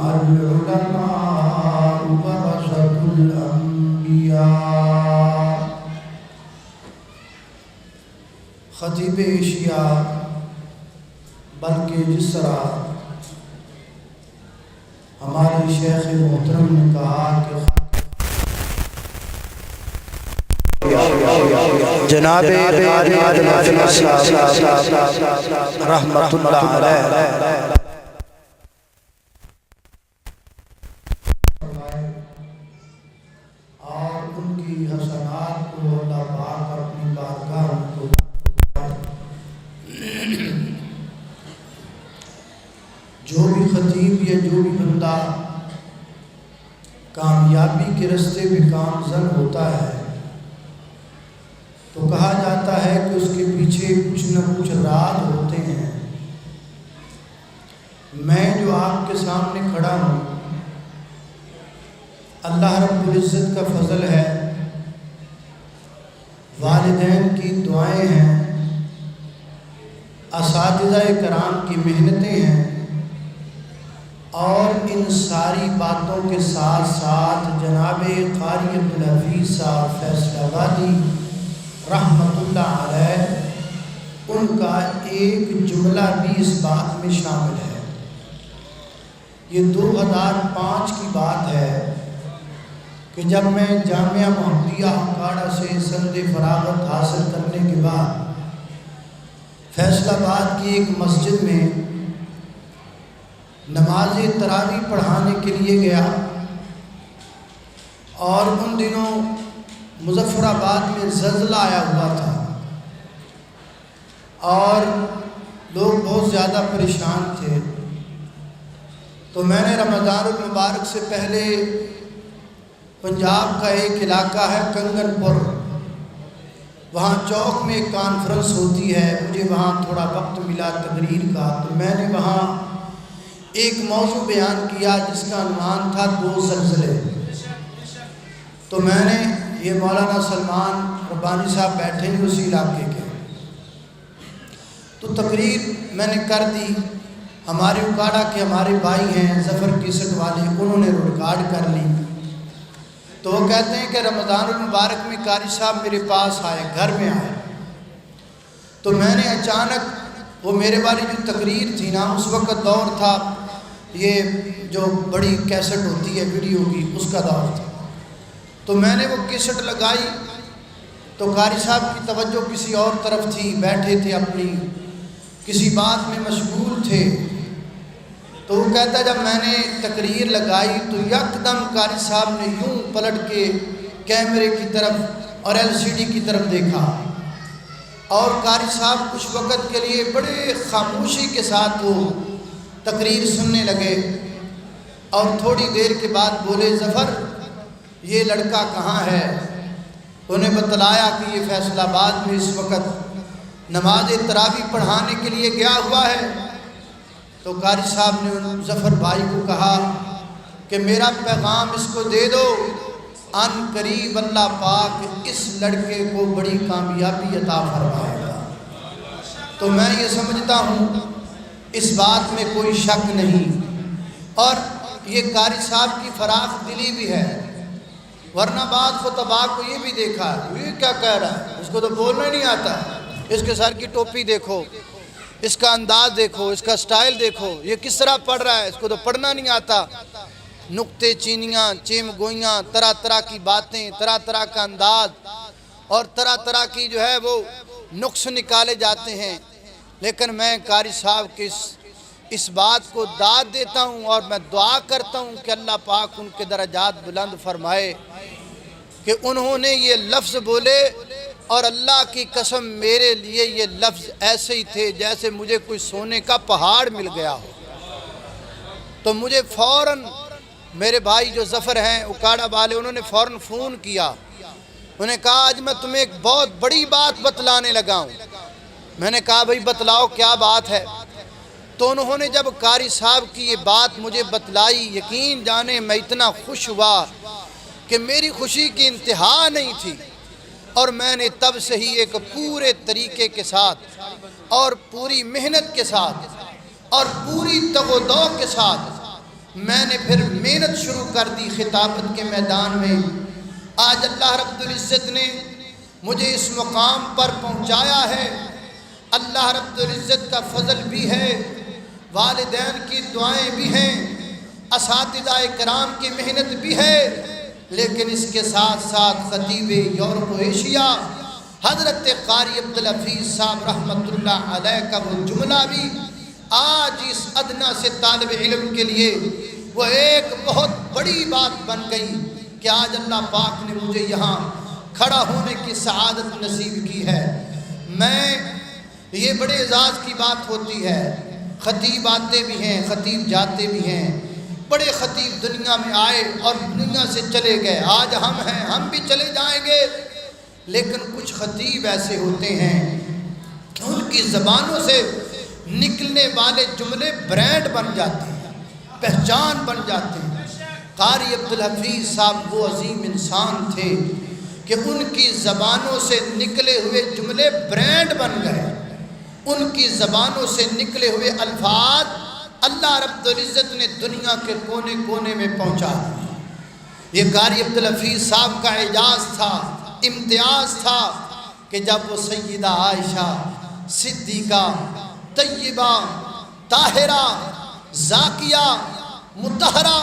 العلماء ورثة الأنبياء۔ خطیب ایشیا بلکہ جس طرح ہمارے شیخ محترم نے کہا کہ جناب رحمت اللہ علیہ اور ان کی حسنات کو اللہ پاک اپنی بارگاہ کو جو بھی خطیب یا جو بھی بندہ کامیابی کے راستے پہ گامزن ہوتا ہے تو کہا جاتا ہے کہ اس کے پیچھے کچھ نہ کچھ راز ہوتے ہیں۔ میں جو آپ کے سامنے کھڑا ہوں، اللہ رب العزت کا فضل ہے، والدین کی دعائیں ہیں، اساتذہ کرام کی محنتیں ہیں، اور ان ساری باتوں کے ساتھ ساتھ جناب قاری عبدالحفیظ صاحب فیصل آبادی رحمت اللہ علیہ ان کا ایک جملہ بھی اس بات میں شامل ہے۔ یہ 2005 کی بات ہے کہ جب میں جامعہ محمدیہ اکاڑا سے سند فراغت حاصل کرنے کے بعد فیصل آباد کی ایک مسجد میں نماز تراویح پڑھانے کے لیے گیا، اور ان دنوں مظفر آباد میں زلزلہ آیا ہوا تھا اور لوگ بہت زیادہ پریشان تھے۔ تو میں نے رمضان المبارک سے پہلے پنجاب کا ایک علاقہ ہے کنگن پور، وہاں چوک میں ایک کانفرنس ہوتی ہے، مجھے وہاں تھوڑا وقت ملا تقریر کا، تو میں نے وہاں ایک موضوع بیان کیا جس کا عنوان تھا 2 زلزلے۔ تو میں نے یہ مولانا سلمان ربانی صاحب بیٹھے ہیں اسی علاقے کے، تو تقریر میں نے کر دی۔ ہمارے اکاڑا کے ہمارے بھائی ہیں ظفر کیسٹ والے، انہوں نے ریکارڈ کر لی۔ تو وہ کہتے ہیں کہ رمضان المبارک میں قاری صاحب میرے پاس آئے، گھر میں آئے، تو میں نے اچانک وہ میرے والی جو تقریر تھی نا، اس وقت دور تھا یہ جو بڑی کیسٹ ہوتی ہے ویڈیو کی، اس کا دور تھا، تو میں نے وہ کیسٹ لگائی تو قاری صاحب کی توجہ کسی اور طرف تھی، بیٹھے تھے اپنی کسی بات میں مشغول تھے۔ تو وہ کہتا ہے جب میں نے تقریر لگائی تو یکدم قاری صاحب نے یوں پلٹ کے کیمرے کی طرف اور LCD کی طرف دیکھا، اور قاری صاحب کچھ وقت کے لیے بڑے خاموشی کے ساتھ وہ تقریر سننے لگے، اور تھوڑی دیر کے بعد بولے ظفر یہ لڑکا کہاں ہے؟ انہیں بتلایا کہ یہ فیصل آباد میں اس وقت نماز تراویح پڑھانے کے لیے گیا ہوا ہے۔ تو قاری صاحب نے ظفر بھائی کو کہا کہ میرا پیغام اس کو دے دو، ان قریب اللہ پاک اس لڑکے کو بڑی کامیابی عطا فرمائے گا۔ تو میں یہ سمجھتا ہوں اس بات میں کوئی شک نہیں، اور یہ قاری صاحب کی فراخ دلی بھی ہے، ورنہ بعض خطباء کو یہ بھی دیکھا ہے یہ کیا کہہ رہا ہے، اس کو تو بولنا ہی نہیں آتا، اس کے سر کی ٹوپی دیکھو، اس کا انداز دیکھو، اس کا سٹائل دیکھو، یہ کس طرح پڑھ رہا ہے، اس کو تو پڑھنا نہیں آتا، نکتے چینیاں چیم گوئیاں، طرح طرح کی باتیں، طرح طرح کا انداز، اور طرح طرح کی جو ہے وہ نقص نکالے جاتے ہیں۔ لیکن میں قاری صاحب کے اس بات کو داد دیتا ہوں، اور میں دعا کرتا ہوں کہ اللہ پاک ان کے درجات بلند فرمائے کہ انہوں نے یہ لفظ بولے، اور اللہ کی قسم میرے لیے یہ لفظ ایسے ہی تھے جیسے مجھے کوئی سونے کا پہاڑ مل گیا ہو۔ تو مجھے فوراً میرے بھائی جو ظفر ہیں اکاڑا والے، انہوں نے فوراً فون کیا، انہوں نے کہا آج میں تمہیں ایک بہت بڑی بات بتلانے لگا ہوں۔ میں نے کہا بھائی بتلاؤ کیا بات ہے؟ تو انہوں نے جب قاری صاحب کی یہ بات مجھے بتلائی، یقین جانے میں اتنا خوش ہوا کہ میری خوشی کی انتہا نہیں تھی، اور میں نے تب سے ہی ایک پورے طریقے کے ساتھ اور پوری محنت کے ساتھ اور پوری تگ و دو کے ساتھ میں نے پھر محنت شروع کر دی خطابت کے میدان میں۔ آج اللہ رب العزت نے مجھے اس مقام پر پہنچایا ہے۔ اللہ رب العزت کا فضل بھی ہے، والدین کی دعائیں بھی ہیں، اساتذہ کرام کی محنت بھی ہے، لیکن اس کے ساتھ ساتھ خطیب یورپ و ایشیا حضرت قاری عبدالحفیظ صاحب رحمۃ اللہ علیہ کا وہ جملہ بھی آج اس ادنا سے طالب علم کے لیے وہ ایک بہت بڑی بات بن گئی کہ آج اللہ پاک نے مجھے یہاں کھڑا ہونے کی سعادت نصیب کی ہے۔ یہ بڑے اعزاز کی بات ہوتی ہے، خطیب آتے بھی ہیں، خطیب جاتے بھی ہیں، بڑے خطیب دنیا میں آئے اور دنیا سے چلے گئے، آج ہم ہیں، ہم بھی چلے جائیں گے، لیکن کچھ خطیب ایسے ہوتے ہیں کہ ان کی زبانوں سے نکلنے والے جملے برانڈ بن جاتے ہیں، پہچان بن جاتے ہیں۔ قاری عبدالحفیظ صاحب وہ عظیم انسان تھے کہ ان کی زبانوں سے نکلے ہوئے جملے برانڈ بن گئے، ان کی زبانوں سے نکلے ہوئے الفاظ اللہ رب العزت نے دنیا کے کونے کونے میں پہنچا دیے۔ یہ قاری عبدالحفیظ صاحب کا اعجاز تھا، امتیاز تھا کہ جب وہ سیدہ عائشہ صدیقہ طیبہ طاہرہ زاکیہ مطہرہ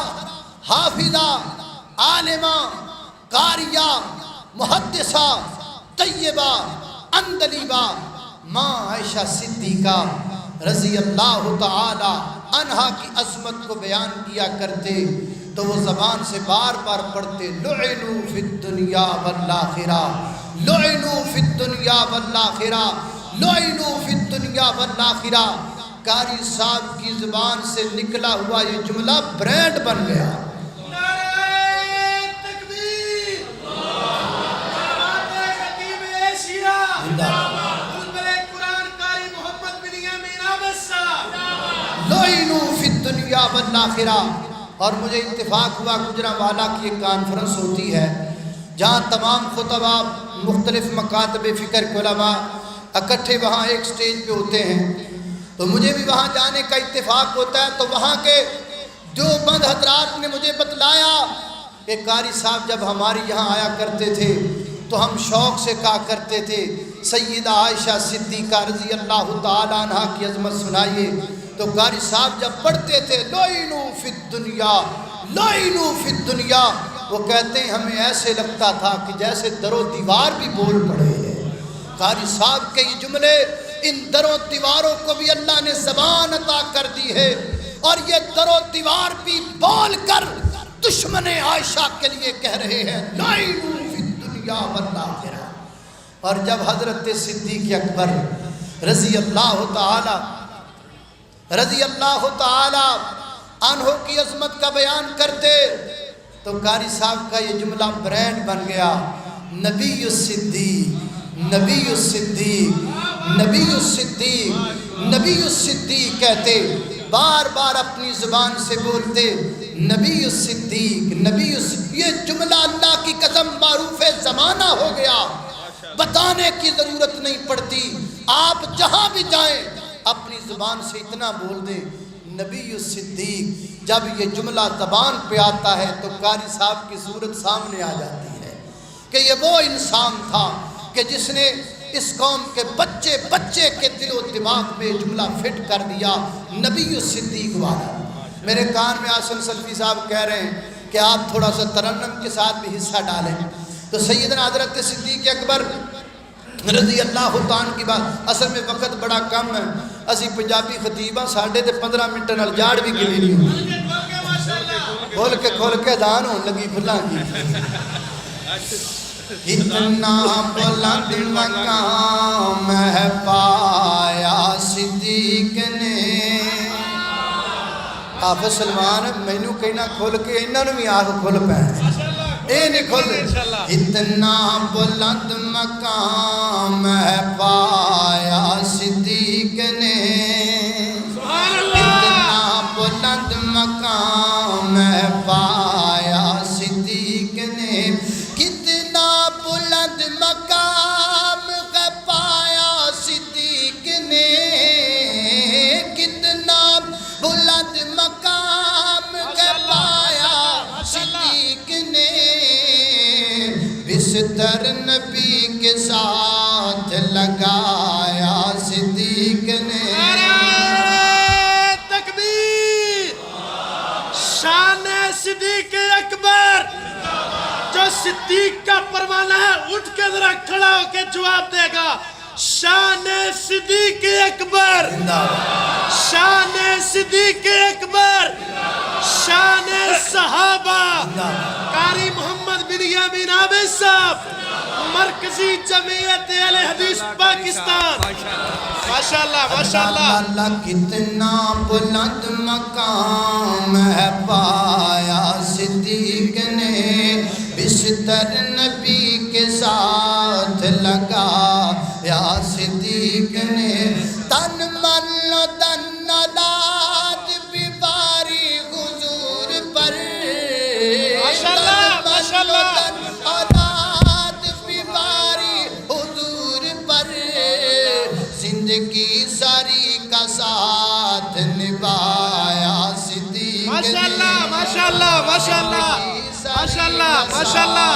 حافظہ عالمہ قاریہ محدثہ طیبہ عندلیبہ ماں عائشہ صدیقہ رضی اللہ تعالی عنہا کی عظمت کو بیان کیا کرتے تو وہ زبان سے بار بار پڑھتے لعنوا فی الدنیا والآخرہ، لعنوا فی الدنیا والآخرہ، لعنوا فی الدنیا والآخرہ۔ قاری صاحب کی زبان سے نکلا ہوا یہ جملہ برانڈ بن گیا۔ لعنوا فی الدنیا والآخرہ۔ اور مجھے اتفاق ہوا گجرانوالہ کی ایک کانفرنس ہوتی ہے جہاں تمام خطبہ مختلف مکاتب فکر کے علماء اکٹھے وہاں ایک سٹیج پہ ہوتے ہیں، تو مجھے بھی وہاں جانے کا اتفاق ہوتا ہے۔ تو وہاں کے دیوبند حضرات نے مجھے بتلایا کہ قاری صاحب جب ہماری یہاں آیا کرتے تھے تو ہم شوق سے کہا کرتے تھے سیدہ عائشہ صدیقہ رضی اللہ تعالیٰ عنہا کی عظمت سنائیے، تو قاری صاحب جب پڑھتے تھے لعنوا فی الدنیا، لعنوا فی الدنیا، وہ کہتے ہیں ہمیں ایسے لگتا تھا کہ جیسے در و دیوار بھی بول پڑے ہیں۔ قاری صاحب کے یہ جملے ان در و دیواروں کو بھی اللہ نے زبان عطا کر دی ہے، اور یہ در و دیوار بھی بول کر دشمن عائشہ کے لیے کہہ رہے ہیں لعنوا فی الدنیا والآخرہ۔ اور جب حضرت صدیق اکبر رضی اللہ تعالی عنہ کی عظمت کا بیان کرتے تو قاری صاحب کا یہ جملہ برانڈ بن گیا، نبی الصدیق، نبی الصدیق، نبی الصدیق، نبی الصدیق کہتے، بار بار اپنی زبان سے بولتے نبی الصدیق، نبی الصدیق۔ یہ جملہ اللہ کی قسم معروف زمانہ ہو گیا، بتانے کی ضرورت نہیں پڑتی، آپ جہاں بھی جائیں اپنی زبان سے اتنا بول دیں نبی الصدیق۔ جب یہ جملہ زبان پہ آتا ہے تو قاری صاحب کی صورت سامنے آ جاتی ہے کہ یہ وہ انسان تھا کہ جس نے اس قوم کے بچے بچے کے دل و دماغ میں جملہ فٹ کر دیا نبی الصدیق والا۔ میرے کان میں آسن سلفی صاحب کہہ رہے ہیں کہ آپ تھوڑا سا ترنم کے ساتھ بھی حصہ ڈالیں، تو سیدنا حضرت صدیق اکبر رضی اللہ تعالیٰ کی بات، اصل میں وقت بڑا کم ہے، اسی پنجابی خطیبہ ساڑھے تے 15 منٹ نال جاڑ بھی گلی نہیں ہوئی، کھول کے دان ہون لگی کھلا کی۔ اتنا بلند مقام ہے پایا صدیق نے، آپ سلمان مینو کہنا کھول کے انہوں نے بھی آنکھ کھول پائے، اے نہیں کھول دے۔ اتنا بلند مقام ہے پایا صدیق نے، اتنا بلند مقام ہے پایا صدیق نے، کتنا بلند مقام ہے پایا صدیق نے، کتنا بلند مقام بستر نبی کے ساتھ لگایا صدیق نے. تکبیر. شان صدیق اکبر. جو صدیق کا پروانہ ہے اٹھ کے ذرا کھڑا ہو کے جواب دے گا. شان صدیق اکبر. شان صدیق اکبر. شان صحابہ. قاری محمد بن یامین عابد صاحب مرکزی جمعیت اہل حدیث پاکستان. ماشاءاللہ ماشاءاللہ. اللہ کتنا بلند مقام ہے پایا صدیق نے. بستر نبی کے ساتھ لگایا صدیق نے. تن من و تن اولاد بھی باری حضور پر. ماشاءاللہ ماشاءاللہ. تن اولاد بھی باری حضور پر. زندگی ساری کا ساتھ نبھایا صدیق نے. ماشاءاللہ ماشاءاللہ ماشاءاللہ ماشاءاللہ ماشاءاللہ.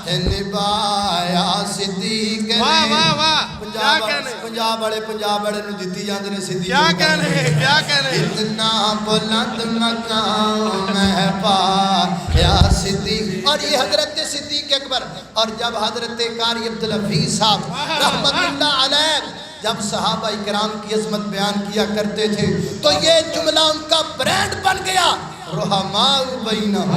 نبھایا صدیق نے. واہ واہ واہ. کیا کہنے پنجاب والے نو دتی جاندے نے صدیق. کیا کہنے کیا کہنے. اتنا بلند مقام ہے پایا صدیق. اور یہ حضرت صدیق اکبر. اور جب حضرت قاری عبدالحفیظ صاحب رحمت اللہ علیہ جب صحابہ کرام کی عظمت بیان کیا کرتے تھے تو یہ جملہ ان کا برانڈ بن گیا. رحماء بینہم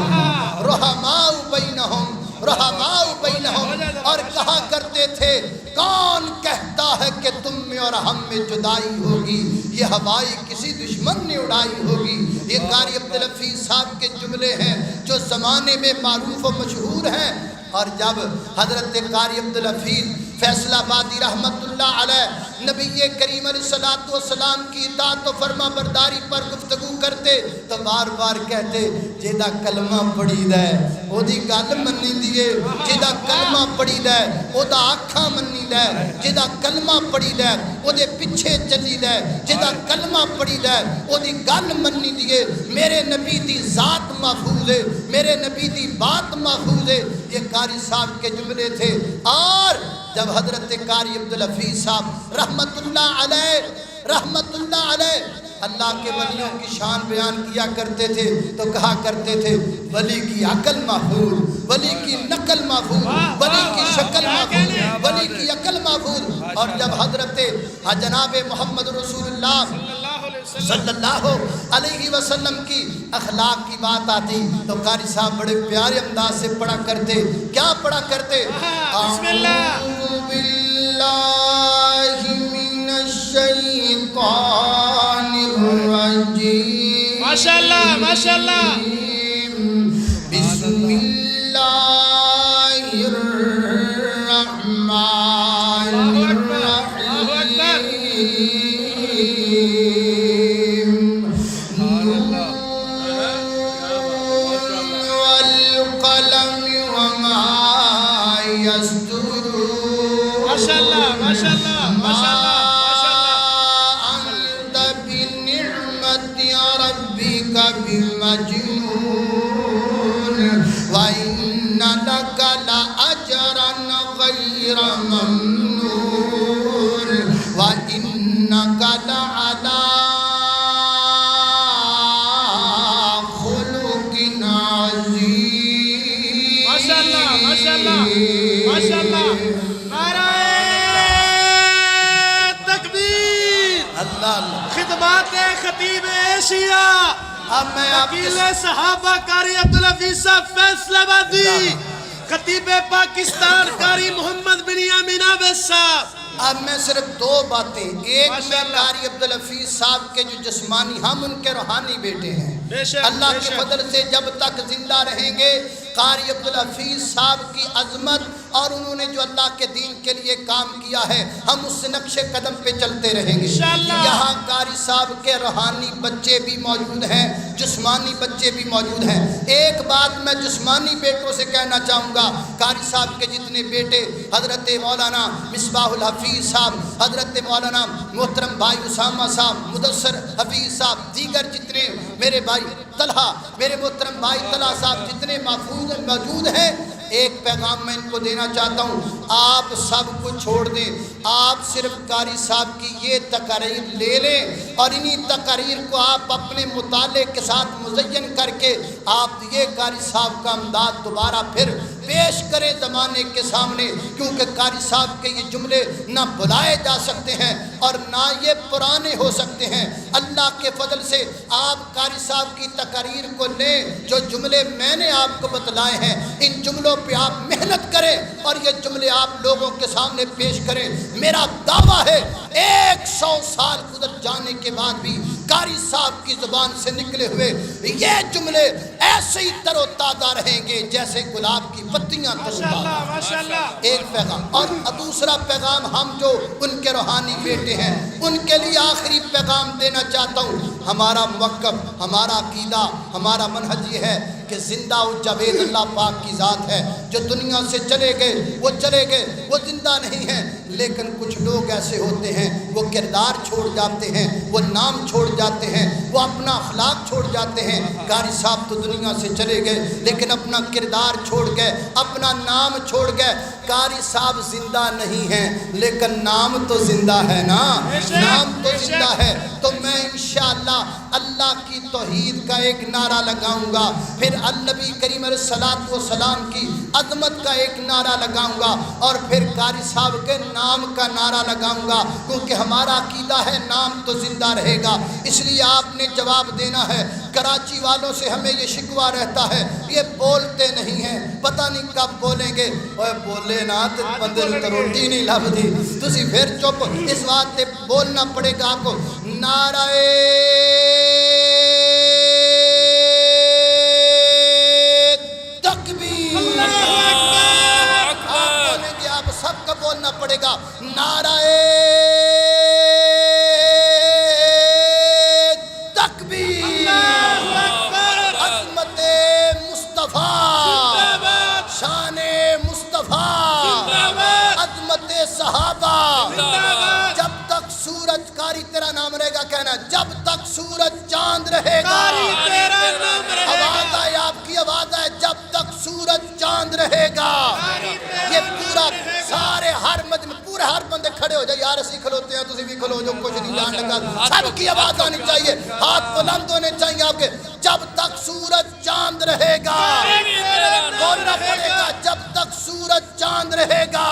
رحماء بینہم رحماء بینہم. اور کہا کرتے تھے کون کہتا ہے کہ تم میں اور ہم میں جدائی ہوگی. یہ ہوائی کسی دشمن نے اڑائی ہوگی. یہ قاری عبدالحفیظ صاحب کے جملے ہیں جو زمانے میں معروف و مشہور ہیں. اور جب حضرت قاری عبدالحفیظ فیصل آبادی رحمت اللہ علیہ نبی کریم علیہ السلام کی اطاعت و فرما برداری پر گفتگو کرتے تو بار بار کہتے جیدہ کلمہ پڑھی دے او دی گل منی دیئے. جیدہ کلمہ پڑھی دے او دا آکھاں منی دے. جیدہ کلمہ پڑھی دے او دے پچھے چلی دے. جیدہ کلمہ پڑھی دے او دی گل منی دیئے. میرے نبی دی ذات محفوظ ہے. میرے نبی دی بات محفوظ ہے. یہ قاری صاحب کے جملے تھے. اور جب حضرت قاری عبدالحفیظ صاحب رحمت اللہ علیہ اللہ کے ولیوں کی شان بیان کیا کرتے تھے تو کہا کرتے تھے ولی کی عقل محفوظ, ولی کی نقل محفوظ, ولی کی شکل محفوظ, ولی کی عقل محفوظ. اور جب حضرت جناب محمد رسول اللہ صلی اللہ علیہ وسلم کی اخلاق کی بات آتی تو قاری صاحب بڑے پیارے انداز سے پڑھا کرتے. کیا پڑھا کرتے؟ بسم اللہ. اعوذ باللہ من الشیطان الرجیم. ماشاءاللہ ماشاءاللہ. بسم اللہ الرحمن الرحیم. والقلم وما يسطرون. ماشاءاللہ ماشاءاللہ ماشاءاللہ. أنت بنعمة ربك بمجنون وإن لك لأجرا غير ممنون وإنك لعلى خلق عظيم. ماشاءاللہ ماشاءاللہ ماشاءاللہ. نعرہ تکبیر. اللہ اللہ. خدمات خطیب ایشیا اب میں آپ وکیل صحابہ قاری عبدالحفیظ صاحب فیصل آبادی خطیب پاکستان قاری محمد بن یامین عابد صاحب. اب میں صرف دو باتیں. ایک میں قاری عبدالحفیظ صاحب کے جو جسمانی ہم ان کے روحانی بیٹے ہیں. اللہ کے فضل سے جب تک زندہ رہیں گے قاری عبدالحفیظ صاحب کی عظمت اور انہوں نے جو اللہ کے دین کے لیے کام کیا ہے ہم اس نقش قدم پہ چلتے رہیں گے. یہاں قاری صاحب کے روحانی بچے بھی موجود ہیں, جسمانی بچے بھی موجود ہیں. ایک بات میں جسمانی بیٹوں سے کہنا چاہوں گا. قاری صاحب کے جتنے بیٹے حضرت مولانا مصباح الحفیظ صاحب, حضرت مولانا محترم بھائی اسامہ صاحب, مدثر حفیظ صاحب, دیگر جتنے میرے بھائی طلحہ, میرے محترم بھائی طلحہ صاحب جتنے موجود ہیں ایک پیغام میں ان کو دینا چاہتا ہوں، آپ سب کو چھوڑ دیں، آپ صرف قاری صاحب کی یہ تقاریر لے لیں اور انہی تقاریر کو آپ اپنے مطالعے کے ساتھ مزین کر کے آپ یہ قاری صاحب کا امداد دوبارہ پھر پیش کریں زمانے کے سامنے، کیونکہ قاری صاحب کے یہ جملے نہ بھلائے جا سکتے ہیں اور نہ یہ پرانے ہو سکتے ہیں۔ اللہ کے فضل سے آپ قاری صاحب کی تقاریر کو لیں، جو جملے میں نے آپ کو بتلائے ہیں ان جملوں پہ آپ محنت کریں اور یہ جملے آپ لوگوں کے سامنے پیش کریں۔ میرا دعویٰ ہے 100 سال گزر جانے کے بعد بھی قاری صاحب کی زبان سے نکلے ہوئے یہ جملے ایسے ہی تر و تازہ رہیں گے جیسے گلاب کی پتیاں تر و تازہ۔ ایک پیغام، اور دوسرا پیغام ہم جو ان کے روحانی بیٹے ہیں ان کے لیے آخری پیغام دینا چاہتا ہوں۔ ہمارا موقف، ہمارا عقیدہ، ہمارا منہج یہ ہے کہ زندہ جاوید اللہ پاک کی ذات ہے، جو دنیا سے چلے گئے وہ زندہ نہیں ہیں، لیکن کچھ لوگ ایسے ہوتے ہیں وہ کردار چھوڑ جاتے ہیں، وہ نام چھوڑ جاتے ہیں، وہ اپنا اخلاق چھوڑ جاتے ہیں۔ قاری صاحب تو دنیا سے چلے گئے لیکن اپنا کردار چھوڑ گئے، اپنا نام چھوڑ گئے۔ قاری صاحب زندہ نہیں ہیں لیکن نام تو زندہ ہے نا، نام تو زندہ ہے۔ تو میں انشاءاللہ اللہ کی توحید کا ایک نعرہ لگاؤں گا، پھر النبی کریم علیہ الصلوۃ والسلام کی عظمت کا ایک نعرہ لگاؤں گا، اور پھر قاری صاحب کے نام کا نعرہ لگاؤں گا، کیونکہ ہمارا عقیدہ ہے نام تو زندہ رہے گا۔ اس لیے آپ نے جواب دینا ہے۔ کراچی والوں سے ہمیں یہ شکوہ رہتا ہے یہ بولتے نہیں ہیں، پتہ نہیں کب بولیں گے۔ اوے بولے نا تو بندے تو روٹی نہیں لبدی، تسی پھر چپ، اس واسطے بولنا پڑے گا آپ کو۔ نعرہ تکبیر، آپ بولیں گے، آپ سب کا بولنا پڑے گا۔ نعرہ تکبیر، عظمت مصطفیٰ، شان مصطفیٰ، عظمت صحابہ۔ جب تک سورج، قاری تیرا نام رہے گا کہنا، جب تک سورج چاند رہے گا، آواز آئے، آپ کی آواز آئے، جب تک سورج چاند رہے گا۔ یہ پورا سارے ہر مجمع، پورے ہر بندے کھڑے ہو جائے، یار اسی کھلوتے ہیں تسی بھی کھلو جو کچھ نہیں جان لگا، سب کی آواز آنی چاہیے، ہاتھ بلند ہونے چاہیے آپ کے۔ جب تک سورج چاند رہے گا، بولنا پڑے گا، جب تک سورج چاند رہے گا،